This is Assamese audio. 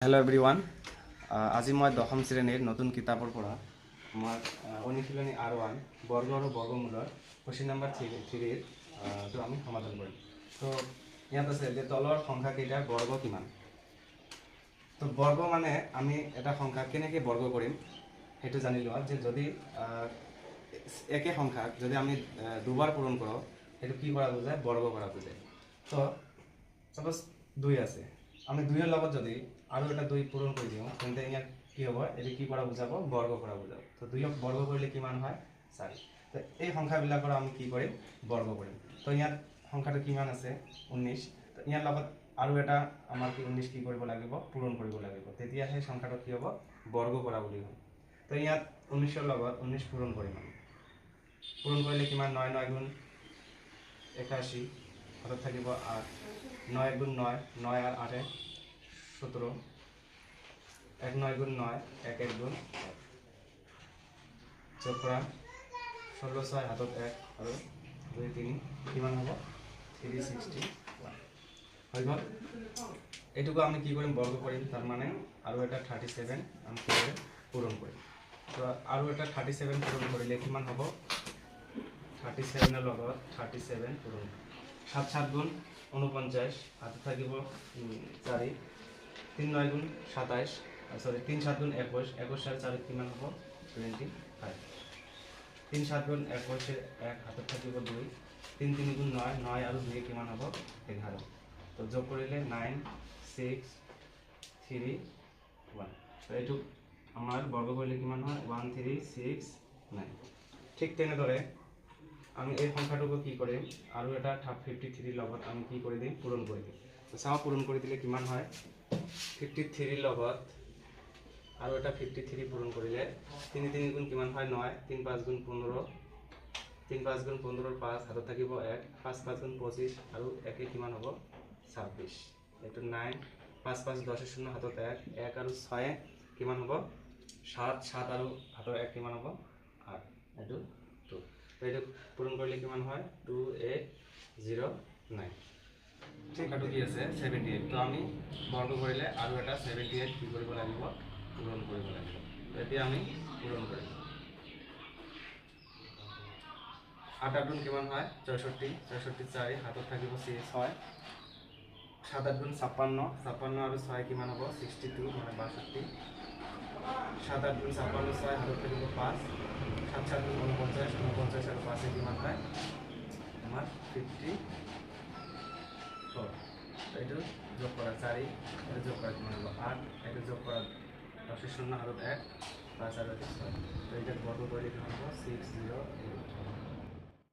Hello' everyone. আজি মই দশম শ্ৰেণীৰ নতুন কিতাপৰ পৰা আমাৰ অনুশীলনী R1 বৰ্গ আৰু বৰ্গমূলৰ কুৱেশ্যন নাম্বাৰ 3 টো আমি সমাধান কৰিম। তো ইয়াত আছে যে তলৰ সংখ্যাকেইটাৰ বৰ্গ কিমান। তো বৰ্গ মানে আমি এটা সংখ্যা কেনেকৈ বৰ্গ কৰিম সেইটো জানি লোৱা। যে যদি একে সংখ্যাক যদি আমি দুবাৰ পূৰণ কৰোঁ সেইটো কি কৰা বুজায়, বৰ্গ কৰা বুজায়। তো সাপোজ 2 আছে, আমি 2 লগত যদি আৰু এটা 2 পূৰণ কৰি দিওঁ তেন্তে ইয়াত কি হ'ব, এটো কি কৰা বুজাব, বৰ্গ কৰা বুজাব। তো 2ক বৰ্গ কৰিলে কিমান হয়, 4। তো এই সংখ্যাবিলাকৰ আমি কি কৰিম, বৰ্গ কৰিম। তো ইয়াত সংখ্যাটো কিমান আছে, 19। তো ইয়াৰ লগত আৰু এটা আমাৰ কি 19 কি কৰিব লাগিব, পূৰণ কৰিব লাগিব, তেতিয়া সেই সংখ্যাটো কি হ'ব, বৰ্গ কৰা বুলি হ'ব। তো ইয়াত 19ৰ লগত 19 পূৰণ কৰিম আমি। পূৰণ কৰিলে কিমান, 9 9 গুণ 81, হাতত থাকিব 8, 9 গুণ 9, 9 আর 8 17, 1 9 গুণ 9, 1 1 গুণ 1, যোগ কৰা 16 6 হাতত 1 আৰু 2 3 কিমান হ'ব, 361 হৈ গ'ল। এইটুকু আমি কি কৰিম, বৰ্গ কৰিম। তাৰ মানে আৰু এটা 37 আমি কি কৰিম, পূৰণ কৰিম। তো আৰু এটা 37 পূৰণ কৰিলে কিমান হ'ব, 37 লগত 37 পূৰণ, 7 7 গুণ 49, হাতত থাকিব 4, 3 9 গুণ 27, সরি 3 7 গুণ 21, 21 সাড়ে 4 কিমান হ'ব, 25, 3 7 গুণ 21 1 হাতত থাকিব 2, 3 3 গুণ 9, 9 আৰু 2 কিমান হ'ব, 11। তো যোগ কৰিলে 9 6 3 1। তো এইটো আমাৰ বৰ্গ কৰিলে কিমান হয়, 1 3 6 9। ঠিক তেনেদৰে আমি এই সংখ্যাটুকু কি কৰিম, আৰু এটা 53 লগত আমি কি কৰি দিম, পূৰণ কৰি দিম। তো চাও পূৰণ কৰি দিলে কিমান হয়, 53 লগত আৰু এটা 53 পূৰণ কৰিলে 3 3 গুণ কিমান হয়, 9, 3 5 গুণ 15, 3 5 গুণ 15 5 হাতত থাকিব 1, 5 5 গুণ 25 আৰু 1 কিমান হ'ব, 26। এইটো 9 5 5 10 শূন্য হাতত 1, 1 আৰু 6 কিমান হ'ব, 7 7 আৰু হাতত 1 কিমান হ'ব, 8, এইটো 2। তো এইটো পূৰণ কৰিলে কিমান হয়, 2809। ঠিক আছে, কি আছে 78। তো আমি বৰ্গ কৰিলে আৰু এটা 78 কি কৰিব লাগিব, পূৰণ কৰিব লাগিব। এতিয়া আমি পূৰণ কৰিম। 8 8 গুণ কিমান হয়, 64, 64 4 হাতত থাকিব 6, 7 8 গুণ 56, 56 আৰু 6 কিমান হ'ব, 62 মানে 62, 7 8 গুণ 56 6 হাতত থাকিব 5, 7 7 গুণ 49, 49 আৰু 5 কিমান হয় আমাৰ 54। এইটো যোগ করা 4, এটা যোগ করা কিমান হলো 8, এটা যোগ করা 10 শূন্য হাতত 1, 5 আর 6। তো এটা বর্গ করলে কিমান হলো 608।